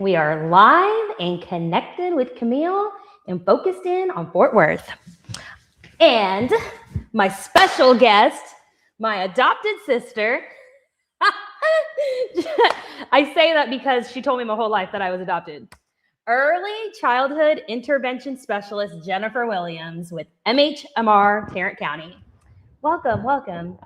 We are live and connected with Camille and focused in on Fort Worth. And my special guest, my adopted sister. I say that because she told me my whole life that I was adopted. Early Childhood Intervention Specialist Jennifer Williams with MHMR Tarrant County. Welcome.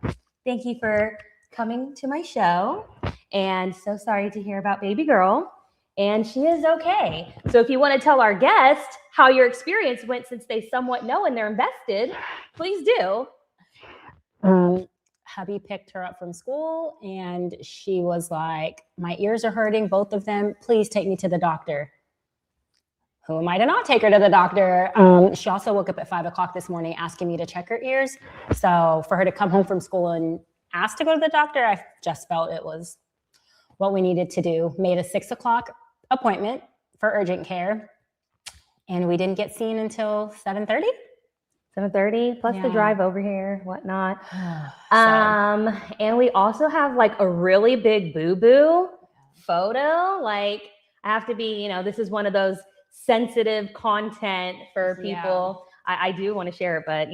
Thank you for coming to my show. And so sorry to hear about baby girl. And she is okay. So if you want to tell our guest how your experience went, since they somewhat know and they're invested, please do. Hubby picked her up from school and she was like, my ears are hurting, both of them. Please take me to the doctor. Who am I to not take her to the doctor? She also woke up at 5 o'clock this morning asking me to check her ears. So for her to come home from school and ask to go to the doctor, I just felt it was what we needed to do. Made a 6 o'clock appointment for urgent care. And we didn't get seen until 7:30. 7:30 plus the drive over here, whatnot. So, And we also have like a really big boo-boo photo. Like I have to be, this is one of those sensitive content for people. I do want to share it, but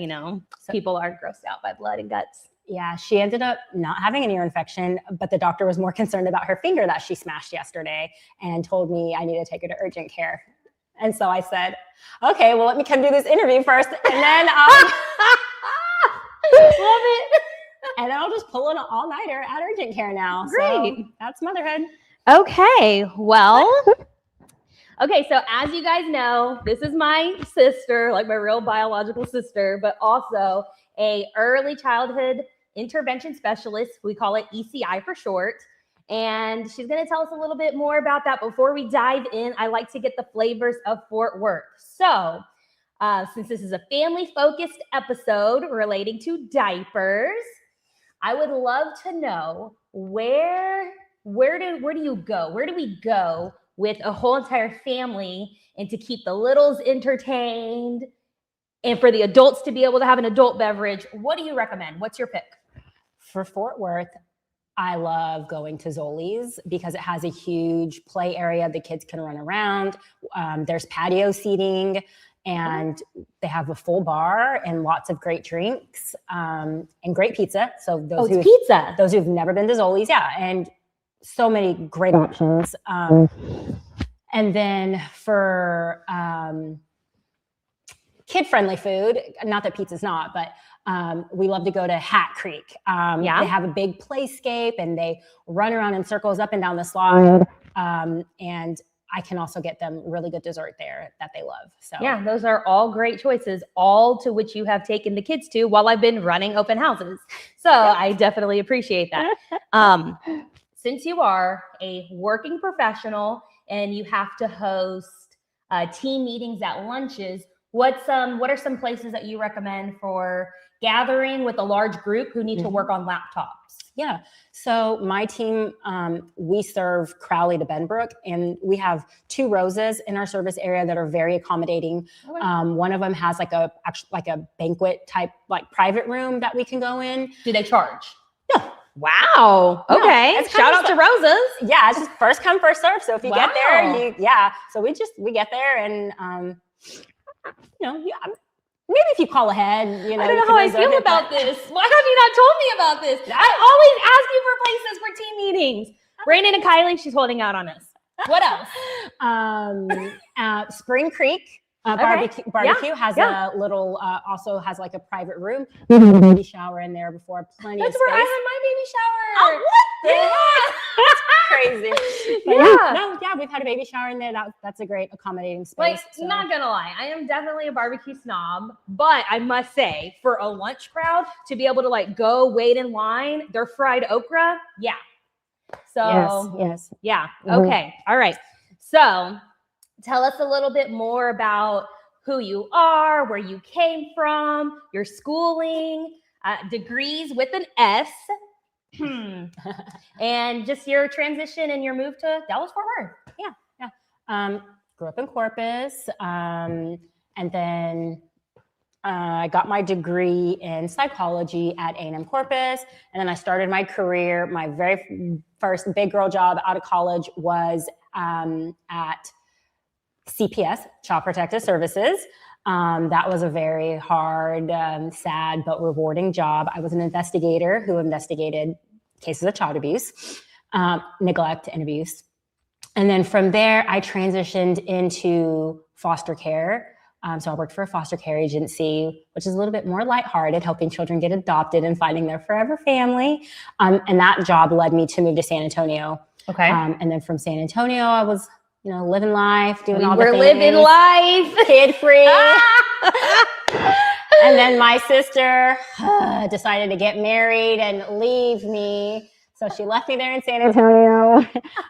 people are grossed out by blood and guts. yeah, she ended up not having an ear infection, but the doctor was more concerned about her finger that she smashed yesterday and told me I need to take her to urgent care. And so I said, okay, well, let me come do this interview first. And then Love it. And then I'll just pull an all-nighter at urgent care now. Great. So that's motherhood. Okay, well, so as you guys know, this is my sister, like my real biological sister, but also a early childhood intervention specialist. We call it ECI for short. And she's going to tell us a little bit more about that. Before we dive in, I like to get the flavors of Fort Worth. So since this is a family-focused episode relating to diapers, I would love to know where do you go? Where do we go with a whole entire family and to keep the littles entertained and for the adults to be able to have an adult beverage? What do you recommend? What's your pick? For Fort Worth, I love going to Zoli's because it has a huge play area. The kids can run around. There's patio seating and they have a full bar and lots of great drinks and great pizza. So those who've never been to Zoli's, and so many great options. And then for kid-friendly food, not that pizza's not, but we love to go to Hat Creek. They have a big playscape and they run around in circles up and down the slide. And I can also get them really good dessert there that they love. So yeah, those are all great choices, all to which you have taken the kids to while I've been running open houses. So I definitely appreciate that. Since you are a working professional and you have to host team meetings at lunches, what are some places that you recommend for gathering with a large group who need to work on laptops? Yeah. So my team, we serve Crowley to Benbrook, and we have 2 Roses in our service area that are very accommodating. Okay. One of them has like a banquet type, like private room that we can go in. Do they charge? No. Wow. Okay. No, shout out to Roses. Yeah. It's just first come, first serve. So if you get there, so we get there and, maybe if you call ahead, I don't know how I feel about this. Why have you not told me about this? I always ask you for places for team meetings. Brandon and Kylie, she's holding out on us. What else? Spring Creek barbecue has a little, also has like a private room. Mm-hmm. We had a baby shower in there before, plenty of space. That's where I had my baby shower. Oh, what? Yeah. That's crazy. But we've had a baby shower in there. That's a great accommodating space. Not gonna lie, I am definitely a barbecue snob, but I must say, for a lunch crowd to be able to go wait in line, their fried okra, So yes. Yeah. Okay. All right. So tell us a little bit more about who you are, where you came from, your schooling, degrees with an S. And just your transition and your move to Dallas-Fort Worth. Yeah. Grew up in Corpus, and then I got my degree in psychology at A&M Corpus, and then I started my career. My very first big girl job out of college was at CPS, Child Protective Services. That was a very hard, sad, but rewarding job. I was an investigator who investigated cases of child abuse, neglect, and abuse. And then from there, I transitioned into foster care. So I worked for a foster care agency, which is a little bit more lighthearted, helping children get adopted and finding their forever family. And that job led me to move to San Antonio. Okay. And then from San Antonio, I was, living life, doing all the things. We're living life. Kid free. And then my sister decided to get married and leave me. So she left me there in San Antonio.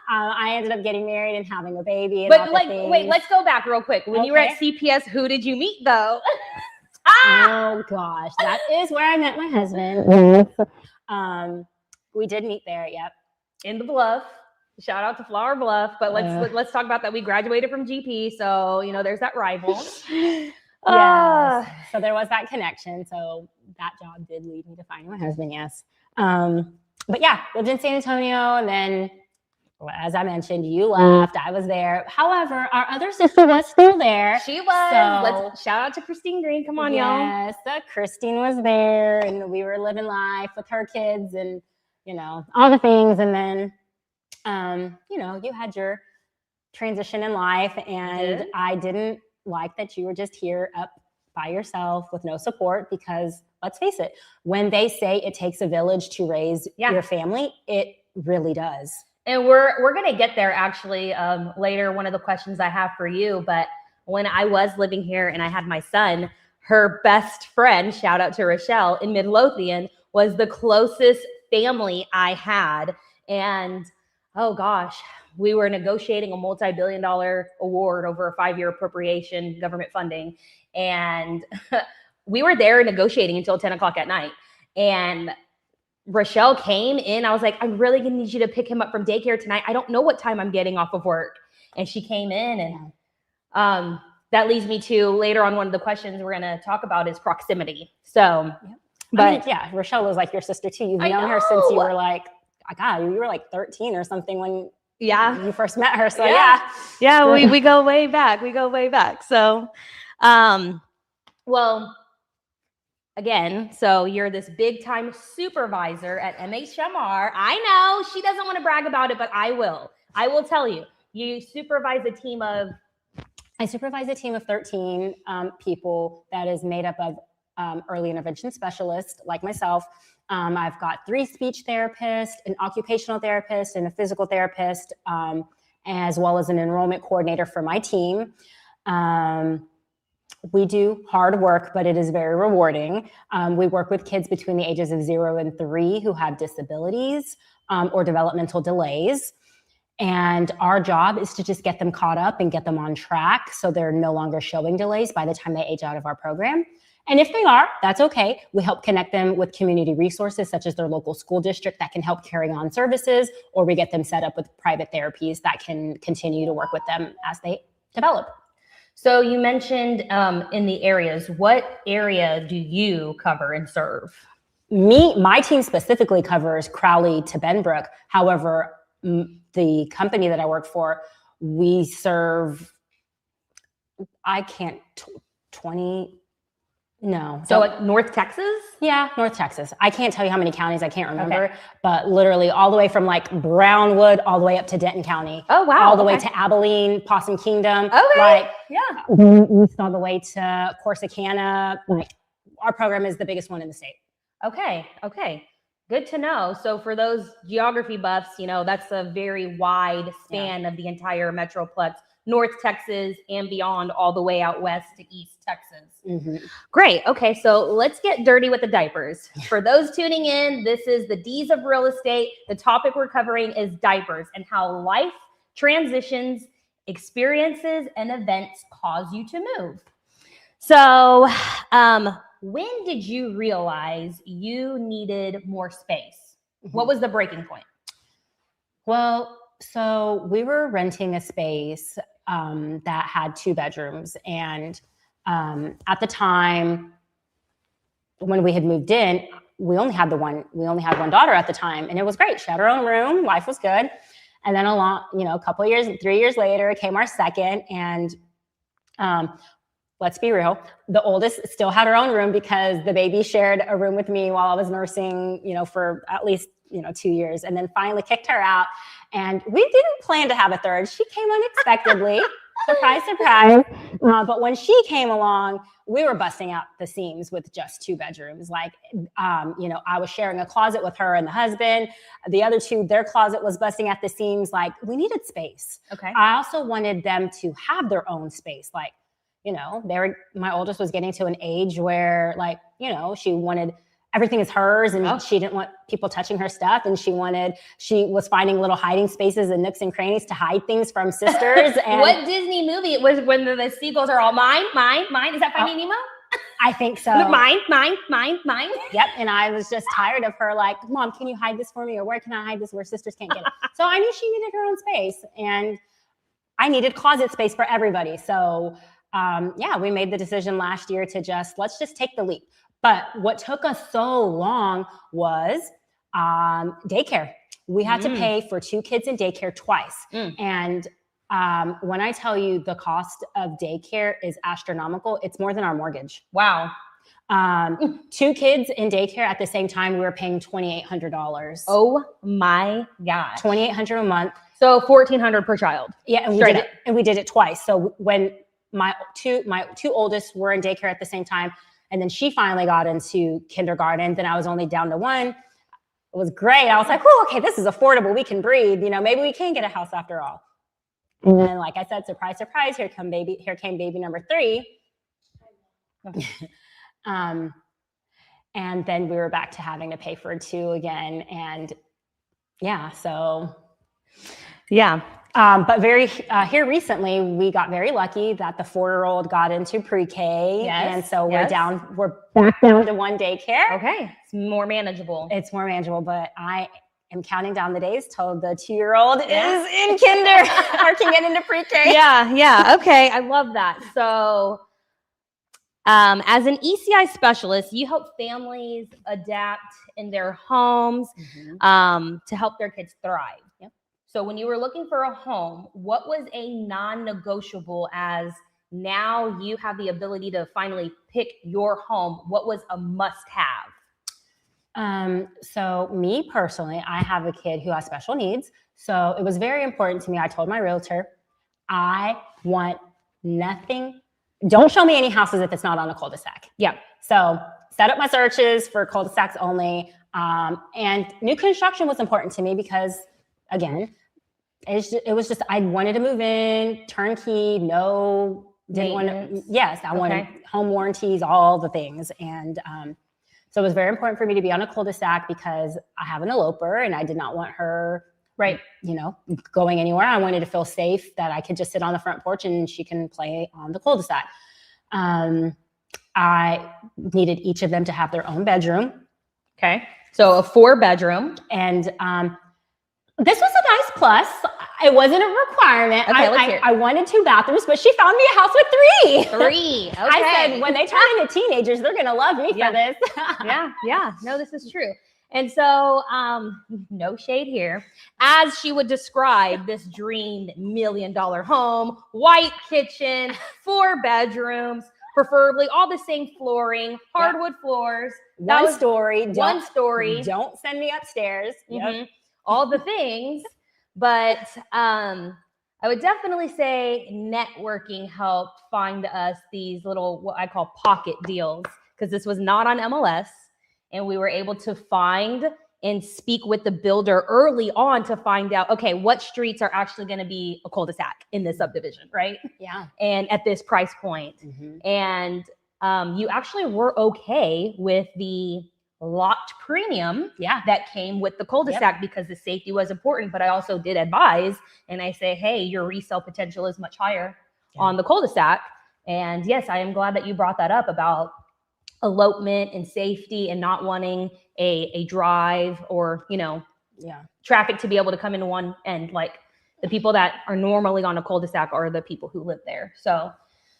I ended up getting married and having a baby. And But wait, let's go back real quick. When you were at CPS, who did you meet though? Oh gosh, that is where I met my husband. We did meet there. Yep. In the Bluff. Shout out to Flower Bluff. But let's talk about that. We graduated from GP, so there's that rival. Yes. So there was that connection. So that job did lead me to finding my husband. Yes. But yeah, lived in San Antonio, and then, as I mentioned, you left. I was there. However, our other sister was still there. She was. So, let's shout out to Christine Green. Come on, y'all. Yes, Christine was there, and we were living life with her kids, and all the things. And then, you had your transition in life, and I didn't like that you were just here up by yourself with no support, because let's face it, when they say it takes a village to raise your family, it really does. And we're going to get there actually later, one of the questions I have for you. But when I was living here and I had my son, her best friend, shout out to Rochelle in Midlothian, was the closest family I had. And oh gosh, we were negotiating a multi-billion-dollar award over a 5-year appropriation, government funding. And we were there negotiating until 10 o'clock at night. And Rochelle came in. I was like, I'm really gonna need you to pick him up from daycare tonight. I don't know what time I'm getting off of work. And she came in, and that leads me to later on, one of the questions we're gonna talk about is proximity. So, but Rochelle was like your sister too. You've known her since you were like, you were like 13 or something when you first met her. So we go way back. We go way back. So, well, again, so you're this big time supervisor at MHMR. I know she doesn't want to brag about it, but I will tell you, you supervise a team of. I supervise a team of 13 people that is made up of early intervention specialists like myself. I've got 3 speech therapists, an occupational therapist, and a physical therapist, as well as an enrollment coordinator for my team. We do hard work, but it is very rewarding. We work with kids between the ages of 0 and 3 who have disabilities or developmental delays. And our job is to just get them caught up and get them on track so they're no longer showing delays by the time they age out of our program. And if they are, that's okay. We help connect them with community resources such as their local school district that can help carry on services, or we get them set up with private therapies that can continue to work with them as they develop. So you mentioned in the areas, what area do you cover and serve? My team specifically covers Crowley to Benbrook. However, the company that I work for, we serve, 20, no. So like North Texas? Yeah, North Texas. I can't tell you how many counties, I can't remember, but literally all the way from like Brownwood all the way up to Denton County. Oh, wow. All the way to Abilene, Possum Kingdom. Okay. East all the way to Corsicana. Like, our program is the biggest one in the state. Okay. Good to know. So for those geography buffs, that's a very wide span of the entire Metroplex, North Texas and beyond, all the way out west to East Texas. Mm-hmm. Great. Okay, so let's get dirty with the diapers. For those tuning in, this is the D's of real estate. The topic we're covering is diapers and how life transitions, experiences, and events cause you to move. So, when did you realize you needed more space? Mm-hmm. What was the breaking point? Well, so we were renting a space that had 2 bedrooms. And at the time when we had moved in, we only had one daughter at the time, and it was great. She had her own room. Life was good. And then a couple of years, 3 years later, came our second. And let's be real, the oldest still had her own room because the baby shared a room with me while I was nursing, for at least, 2 years, and then finally kicked her out. And we didn't plan to have a third. She came unexpectedly. Surprise, surprise. But when she came along, we were busting out the seams with just 2 bedrooms. Like, I was sharing a closet with her and the husband. The other 2, their closet was busting at the seams. Like, we needed space. Okay. I also wanted them to have their own space. Like, my oldest was getting to an age where, like, she wanted everything is hers, and she didn't want people touching her stuff. And she was finding little hiding spaces and nooks and crannies to hide things from sisters. And what Disney movie? It was when the seagulls are all mine. Is that Finding Nemo? I think so. Mine. Yep. And I was just tired of her, like, Mom, can you hide this for me? Or where can I hide this where sisters can't get it? So I knew she needed her own space, and I needed closet space for everybody. So we made the decision last year to let's just take the leap. But what took us so long was daycare. We had to pay for 2 kids in daycare twice. And when I tell you the cost of daycare is astronomical, it's more than our mortgage. Wow. 2 kids in daycare at the same time, we were paying $2,800. Oh my gosh. $2,800 a month. So $1,400 per child. Yeah, and we did it twice. So when my two oldest were in daycare at the same time, and then she finally got into kindergarten, then I was only down to 1. It was great. I was like, oh, okay, this is affordable. We can breathe. Maybe we can get a house after all. And then, like I said, surprise, surprise, here came baby number 3. And then we were back to having to pay for 2 again. And but here recently, we got very lucky that the 4-year-old got into pre-K. Yes, and so we're back down to 1 daycare. Okay. It's more manageable. But I am counting down the days till the 2-year-old is in kinder or can get into pre-K. Yeah. Okay. I love that. So as an ECI specialist, you help families adapt in their homes to help their kids thrive. Yep. So when you were looking for a home, what was a non-negotiable as now you have the ability to finally pick your home? What was a must-have? So me personally, I have a kid who has special needs. So it was very important to me. I told my realtor, I want nothing. Don't show me any houses if it's not on a cul-de-sac. Yeah. So set up my searches for cul-de-sacs only. And new construction was important to me because, again, it was just, I wanted to move in, turnkey, I wanted home warranties, all the things. And so it was very important for me to be on a cul-de-sac because I have an eloper and I did not want her, going anywhere. I wanted to feel safe that I could just sit on the front porch and she can play on the cul-de-sac. I needed each of them to have their own bedroom. Okay. So a 4-bedroom. And this was a nice plus. It wasn't a requirement. Okay, let's hear it. I wanted 2 bathrooms, but she found me a house with 3. 3. Okay. I said, when they turn into teenagers, they're going to love me for this. Yeah. No, this is true. And so, no shade here. As she would describe this dreamed $1 million home, white kitchen, 4 bedrooms, preferably all the same flooring, hardwood floors. One story. Don't send me upstairs. Yep. All the things. But I would definitely say networking helped find us these little, what I call pocket deals, because this was not on MLS. And we were able to find and speak with the builder early on to find out, okay, what streets are actually going to be a cul-de-sac in this subdivision, right? Yeah. And at this price point. And you actually were okay with the locked premium that came with the cul-de-sac because the safety was important. But I also did advise, and I say, hey, your resale potential is much higher on the cul-de-sac. And yes, I am glad that you brought that up about elopement and safety and not wanting a drive or, traffic to be able to come into one end. Like the people that are normally on a cul-de-sac are the people who live there. So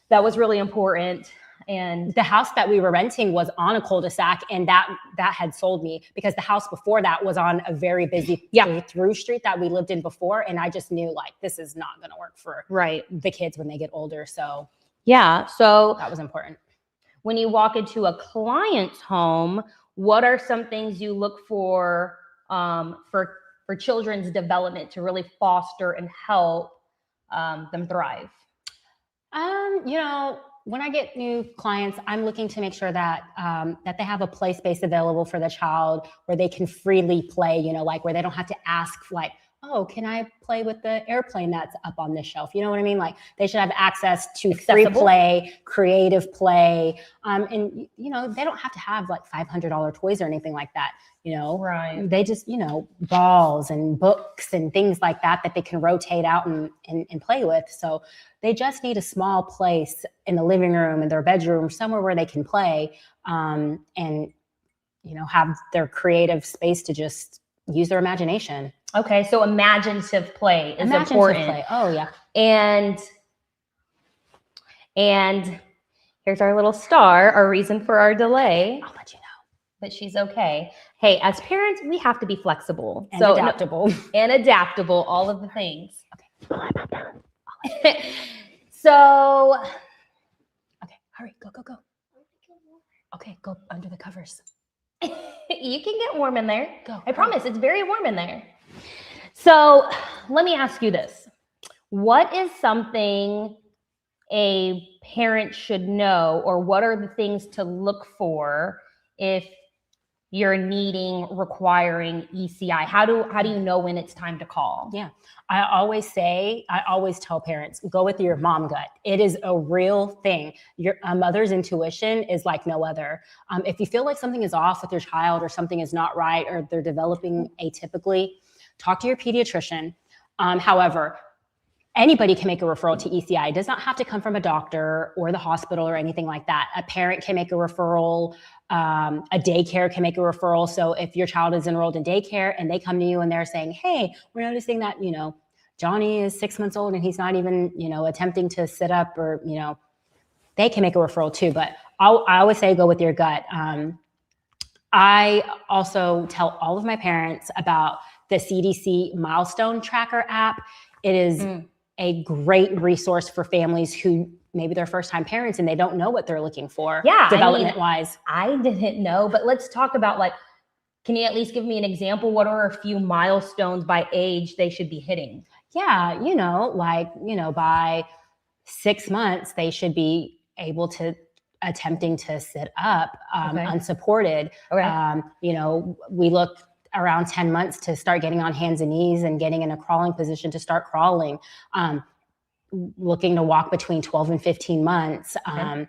that was really important. And the house that we were renting was on a cul-de-sac, and that had sold me because the house before that was on a very busy through street that we lived in before. And I just knew like, this is not going to work for the kids when they get older. So yeah, so that was important. When you walk into a client's home, what are some things you look for children's development to really foster and help them thrive? You know, when I get new clients, I'm looking to make sure that that they have a play space available for the child where they can freely play, you know, like where they don't have to ask like, oh, can I play with the airplane that's up on this shelf? You know what I mean? Like they should have access to free play, creative play. And, you know, they don't have to have like $500 toys or anything like that. You know, they just, you know, balls and books and things like that they can rotate out and play with. So they just need a small place in the living room, in their bedroom, somewhere where they can play and, you know, have their creative space to just use their imagination. Okay, so imaginative play is important. Play. Oh, yeah. And here's our little star, our reason for our delay. I'll let you know. But she's okay. Hey, as parents, we have to be flexible. And adaptable. And adaptable, all of the things. Okay. So, okay, hurry, go. Okay, go under the covers. You can get warm in there. Go. I promise, it's very warm in there. So let me ask you this. What is something a parent should know, or what are the things to look for if you're requiring ECI? How do you know when it's time to call? Yeah. I always tell parents, go with your mom gut. It is a real thing. Your mother's intuition is like no other. If you feel like something is off with your child or something is not right or they're developing atypically, talk to your pediatrician. However, anybody can make a referral to ECI. It does not have to come from a doctor or the hospital or anything like that. A parent can make a referral. A daycare can make a referral. So if your child is enrolled in daycare and they come to you and they're saying, hey, we're noticing that, you know, Johnny is 6 months old and he's not even, you know, attempting to sit up, or, you know, they can make a referral too. But I always say go with your gut. I also tell all of my parents about the CDC milestone tracker app. It is a great resource for families who maybe they're first-time parents and they don't know what they're looking for development-wise. I didn't know, but let's talk about, like, can you at least give me an example? What are a few milestones by age they should be hitting? Yeah, you know, like, you know, by 6 months, they should be able to attempting to sit up unsupported. Okay. You know, we look around 10 months to start getting on hands and knees and getting in a crawling position to start crawling. Looking to walk between 12 and 15 months. Okay.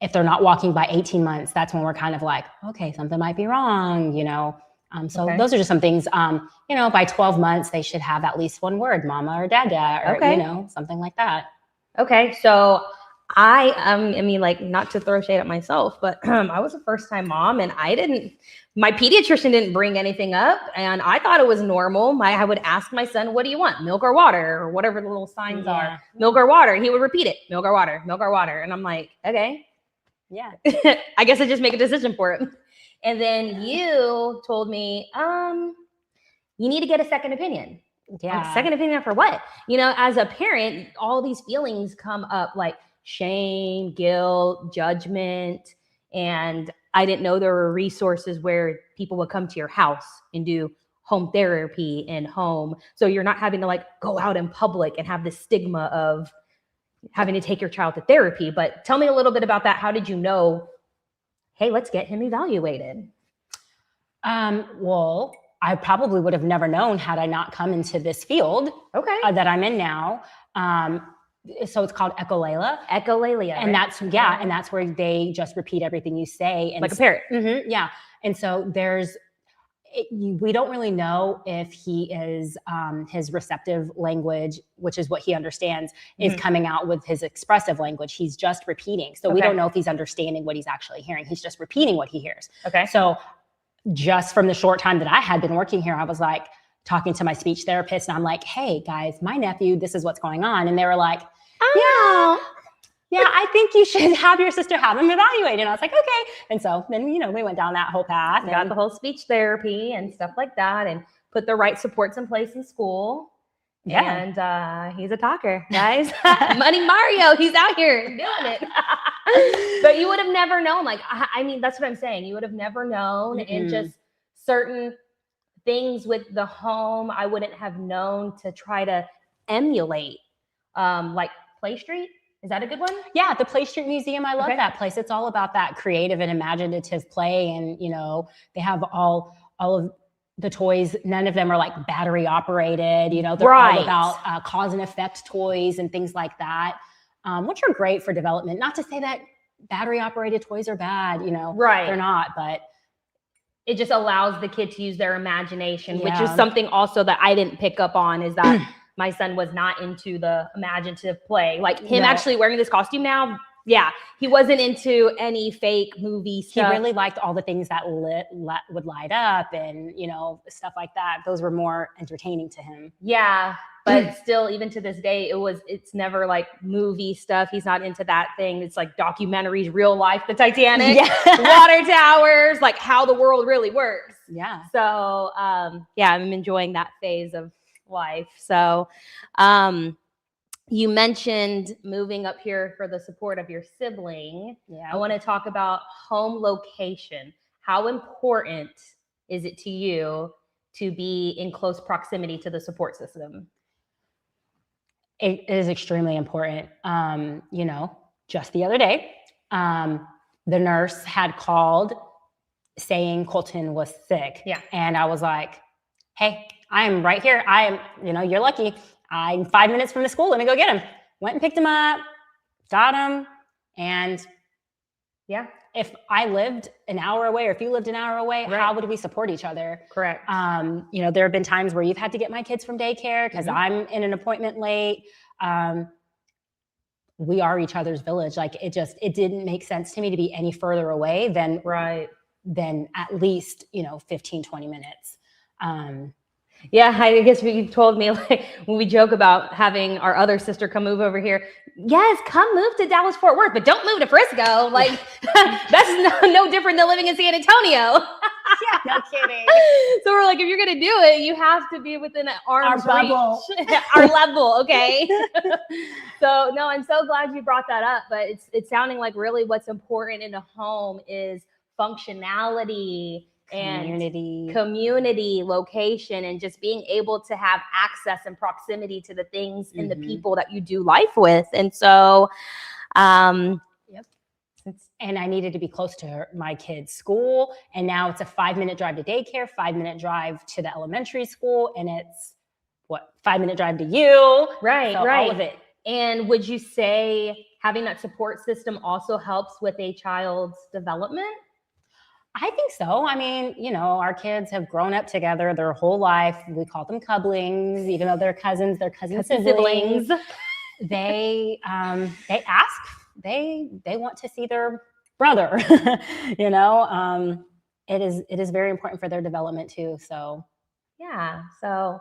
If they're not walking by 18 months, that's when we're kind of like, okay, something might be wrong, you know? Those are just some things, you know, by 12 months, they should have at least one word, mama or dada, or, you know, something like that. Okay. So I mean, like, not to throw shade at myself, but I was a first-time mom, and my pediatrician didn't bring anything up, and I thought it was normal. I would ask my son, what do you want? Milk or water, or whatever the little signs are. Milk or water. He would repeat it. Milk or water, milk or water. And I'm like, okay. Yeah. I guess I just make a decision for it. And then you told me, you need to get a second opinion. Yeah. Second opinion for what? You know, as a parent, all these feelings come up, like shame, guilt, judgment. And I didn't know there were resources where people would come to your house and do home therapy in home. So you're not having to, like, go out in public and have the stigma of having to take your child to therapy. But tell me a little bit about that. How did you know, hey, let's get him evaluated? Well, I probably would have never known had I not come into this field that I'm in now. So it's called echolalia. Echolalia. And that's, and that's where they just repeat everything you say. And like a parrot. Mm-hmm, yeah. And so we don't really know if he is, his receptive language, which is what he understands, is coming out with his expressive language. He's just repeating. So we don't know if he's understanding what he's actually hearing. He's just repeating what he hears. Okay. So just from the short time that I had been working here, I was like talking to my speech therapist, and I'm like, hey guys, my nephew, this is what's going on. And they were like, yeah, I think you should have your sister have him evaluated. And I was like, okay. And so then, we went down that whole path. Got the whole speech therapy and stuff like that, and put the right supports in place in school. Yeah. And he's a talker, guys. Money Mario, he's out here doing it. But you would have never known. Like, I mean, that's what I'm saying. You would have never known. And just certain things with the home, I wouldn't have known to try to emulate. Like Play Street. Is that a good one? Yeah, the Play Street Museum. I love that place. It's all about that creative and imaginative play. And, they have all of the toys. None of them are like battery operated. They're all about cause and effect toys and things like that, which are great for development. Not to say that battery operated toys are bad, they're not, but it just allows the kid to use their imagination, which is something also that I didn't pick up on, is that my son was not into the imaginative play. Like him actually wearing this costume now. Yeah, he wasn't into any fake movie stuff. He really liked all the things that would light up and, stuff like that. Those were more entertaining to him. Yeah, but still, even to this day, it's never like movie stuff. He's not into that thing. It's like documentaries, real life, the Titanic, water towers, like how the world really works. Yeah. So, I'm enjoying that phase of life. So, you mentioned moving up here for the support of your sibling. Yeah. I want to talk about home location. How important is it to you to be in close proximity to the support system? It is extremely important. Just the other day, the nurse had called saying Colton was sick. Yeah. And I was like, hey, I am right here. You're lucky. I'm 5 minutes from the school. Let me go get him. Went and picked him up, got him. And if I lived an hour away, or if you lived an hour away, how would we support each other? Correct. There have been times where you've had to get my kids from daycare because I'm in an appointment late. We are each other's village. Like it didn't make sense to me to be any further away than at least, 15, 20 minutes. Yeah, I guess you told me, like, when we joke about having our other sister come move over here, yes, come move to Dallas Fort Worth, but don't move to Frisco. Like, that's no different than living in San Antonio. Yeah, no kidding. So we're like, if you're going to do it, you have to be within an arm's bubble. reach. Our level, okay? So, no, I'm so glad you brought that up, but it's sounding like really what's important in a home is functionality, community, location, and just being able to have access and proximity to the things and the people that you do life with. And so, and I needed to be close to my kids' school. And now it's a 5-minute drive to daycare, 5-minute drive to the elementary school. And it's 5-minute drive to you. Right. All of it. And would you say having that support system also helps with a child's development? I think so. I mean, our kids have grown up together their whole life. We call them couplings, even though they're cousins, they're cousin siblings. They ask, they want to see their brother, it is very important for their development too. So, yeah. So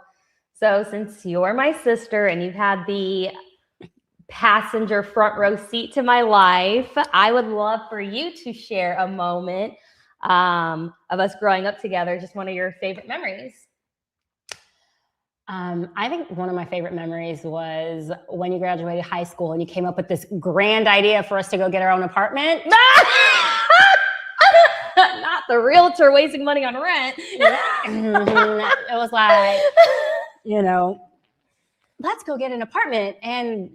since you're my sister and you've had the passenger front row seat to my life, I would love for you to share a moment of us growing up together, just one of your favorite memories. I think one of my favorite memories was when you graduated high school and you came up with this grand idea for us to go get our own apartment. Not the realtor wasting money on rent. It was like, let's go get an apartment and,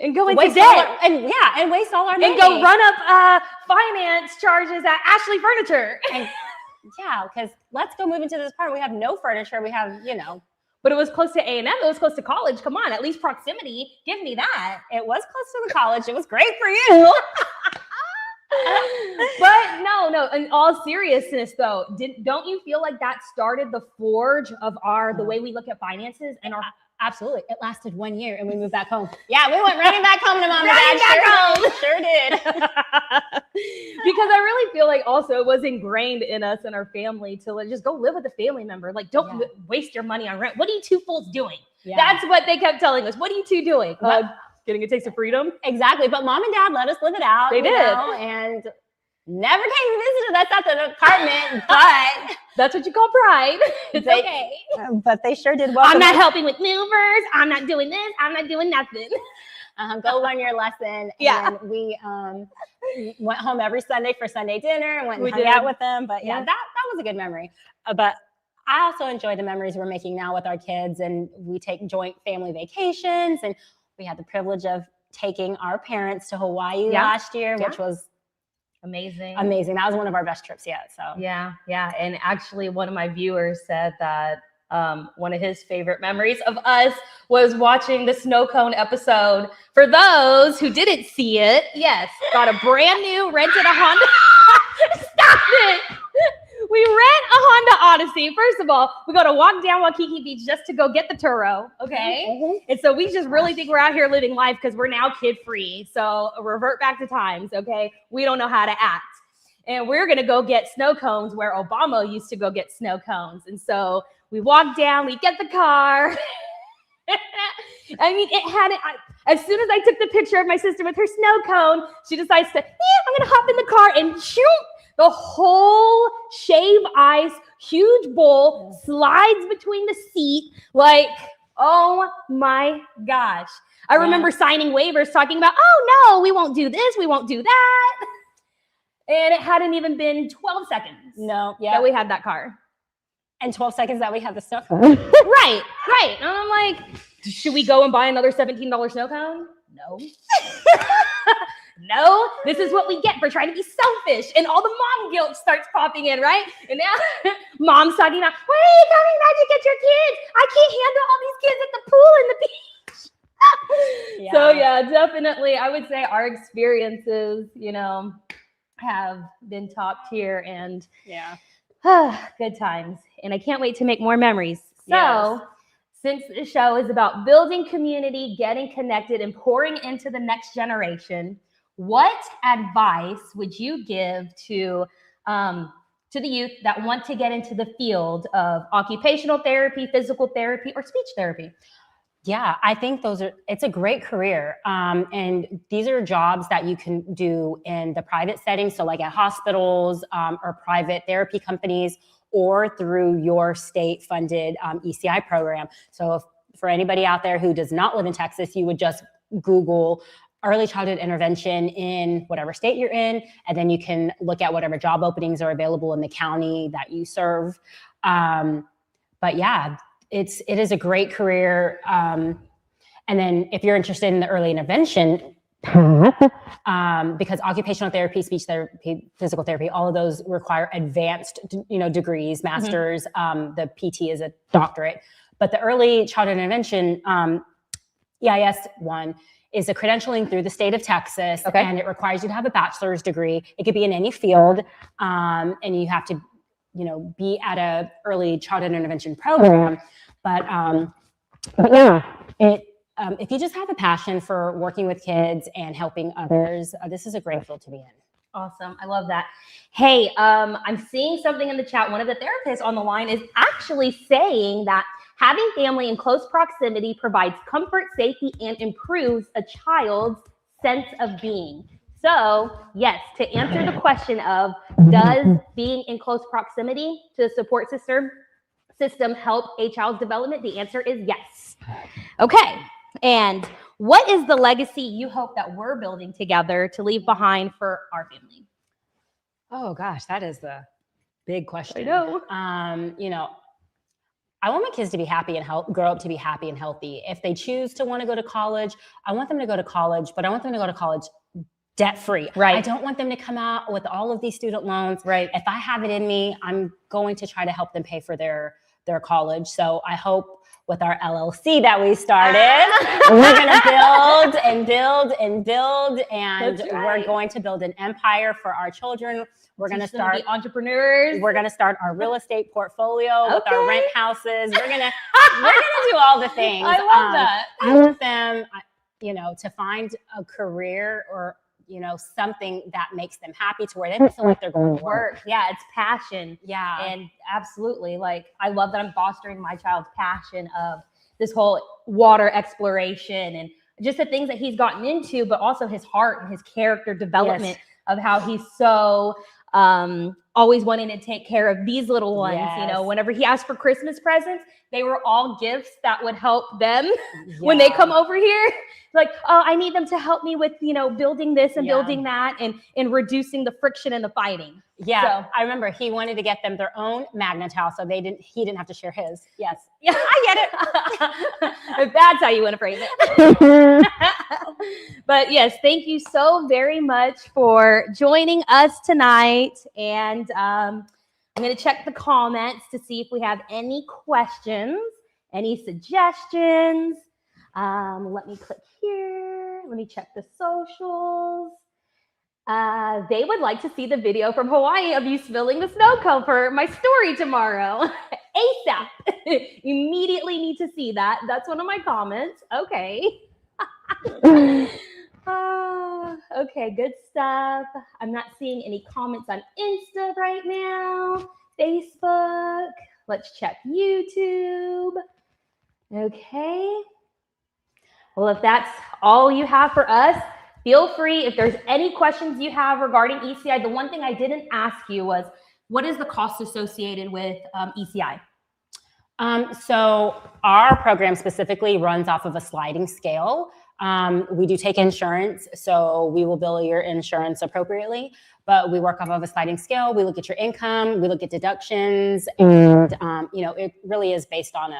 and go into debt and waste all our money. And go run up finance charges at Ashley Furniture. And, because let's go move into this apartment. We have no furniture. We have, But it was close to A&M. It was close to college. Come on, at least proximity. Give me that. It was close to the college. It was great for you. But no, in all seriousness though, don't you feel like that started the forge of the way we look at finances and our... Absolutely. It lasted 1 year and we moved back home. Yeah, we went running back home to mom and dad. Sure did. Because I really feel like also it was ingrained in us and our family to just go live with a family member. Like, don't waste your money on rent. What are you two fools doing? Yeah. That's what they kept telling us. What are you two doing? Getting a taste of freedom. Exactly. But mom and dad let us live it out. They did. And never came to visit us at the apartment, but that's what you call pride. It's okay. But they sure did welcome I'm not us. helping with movers. I'm not doing this. I'm not doing nothing. Go learn your lesson. Yeah. And we went home every Sunday for Sunday dinner and went and We hung did. out with them. But yeah, Yeah. that was a good memory. But I also enjoy the memories we're making now with our kids, and we take joint family vacations, and we had the privilege of taking our parents to Hawaii last year, which was amazing. That was one of our best trips yet. So yeah. And actually, one of my viewers said that one of his favorite memories of us was watching the snow cone episode. For those who didn't see it, yes, got a brand new, rented a Honda. Stop it. We rent a Honda Odyssey. First of all, we got to walk down Waikiki Beach just to go get the Turo, okay? Mm-hmm. And so we just really think we're out here living life because we're now kid-free. So revert back to times, okay? We don't know how to act. And we're going to go get snow cones where Obama used to go get snow cones. And so we walk down, we get the car. I mean, it had it. As soon as I took the picture of my sister with her snow cone, she decides to, I'm going to hop in the car and shoot. The whole shave ice, huge bowl slides between the seat. Like, oh my gosh. I remember signing waivers talking about, oh no, we won't do this. We won't do that. And it hadn't even been 12 seconds that we had that car. And 12 seconds that we had the snow cone. Right. And I'm like, should we go and buy another $17 snow cone? No. No, this is what we get for trying to be selfish. And all the mom guilt starts popping in, right? And now mom's talking about, when are you coming back to get your kids? I can't handle all these kids at the pool and the beach. So yeah, definitely. I would say our experiences, have been top tier and good times. And I can't wait to make more memories. So since the show is about building community, getting connected, and pouring into the next generation, what advice would you give to the youth that want to get into the field of occupational therapy, physical therapy, or speech therapy? Yeah, I think it's a great career. And these are jobs that you can do in the private setting. So like at hospitals or private therapy companies, or through your state funded ECI program. So for anybody out there who does not live in Texas, you would just Google early childhood intervention in whatever state you're in, and then you can look at whatever job openings are available in the county that you serve. But yeah, it is a great career. And then if you're interested in the early intervention, because occupational therapy, speech therapy, physical therapy, all of those require advanced, degrees, masters. The PT is a doctorate, but the early childhood intervention, EIS one, is a credentialing through the state of Texas, and it requires you to have a bachelor's degree. It could be in any field, and you have to, be at a early childhood intervention program. But yeah, if you just have a passion for working with kids and helping others, this is a great field to be in. Awesome. I love that. Hey, I'm seeing something in the chat. One of the therapists on the line is actually saying that having family in close proximity provides comfort, safety, and improves a child's sense of being. So, yes, to answer the question of does being in close proximity to the support system help a child's development, the answer is yes. Okay, and what is the legacy you hope that we're building together to leave behind for our family? Oh gosh, that is the big question. I know. I want my kids to be happy and grow up to be happy and healthy. If they choose to want to go to college, I want them to go to college, but I want them to go to college debt-free. Right. I don't want them to come out with all of these student loans. Right. If I have it in me, I'm going to try to help them pay for their college. So I hope with our LLC that we started, we're going to build and build and build, and we're going to build an empire for our children. We're going to start entrepreneurs. We're going to start our real estate portfolio with our rent houses. We're going to do all the things. I love that. I want them, to find a career or something that makes them happy to where they don't feel like they're going to work. Yeah, it's passion. Yeah. And absolutely, I love that I'm fostering my child's passion of this whole water exploration and just the things that he's gotten into, but also his heart and his character development of how he's so always wanting to take care of these little ones. You know, whenever he asked for Christmas presents, they were all gifts that would help them when they come over here. Like, oh, I need them to help me with, you know, building this and building that and reducing the friction and the fighting. Yeah, so, I remember he wanted to get them their own magnet house, so he didn't have to share his. Yes, yeah, I get it. If that's how you want to phrase it. But yes, thank you so very much for joining us tonight. And I'm going to check the comments to see if we have any questions, any suggestions. Let me click here. Let me check the socials. They would like to see the video from Hawaii of you spilling the snow cone for my story tomorrow. ASAP. Immediately need to see that. That's one of my comments. Okay. Okay, good stuff. I'm not seeing any comments on Insta right now. Facebook. Let's check YouTube. Okay. Well, if that's all you have for us, feel free. If there's any questions you have regarding ECI, the one thing I didn't ask you was, what is the cost associated with ECI? So our program specifically runs off of a sliding scale. We do take insurance, so we will bill your insurance appropriately, but we work off of a sliding scale. We look at your income, we look at deductions, and you know, it really is based on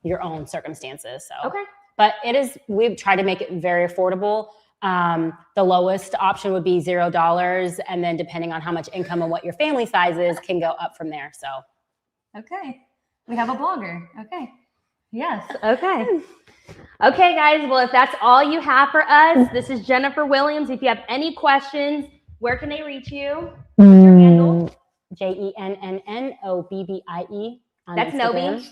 your own circumstances. So, okay. But we've tried to make it very affordable. The lowest option would be $0, and then depending on how much income and what your family size is, can go up from there. So, okay, we have a blogger. Okay, yes, okay. Okay, guys. Well, if that's all you have for us, this is Jennifer Williams. If you have any questions, where can they reach you? What's your handle? JENNNOBBIE. That's Nobi.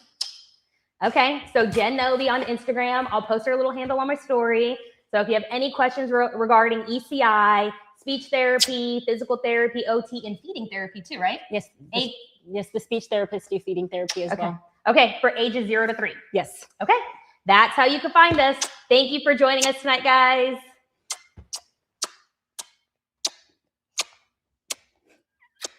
Okay, so Jen Nobi on Instagram. I'll post her little handle on my story. So if you have any questions regarding ECI, speech therapy, physical therapy, OT, and feeding therapy too, right? Yes. Yes, the speech therapists do feeding therapy as well. Okay, for ages 0 to 3. Yes. Okay, that's how you can find us. Thank you for joining us tonight, guys.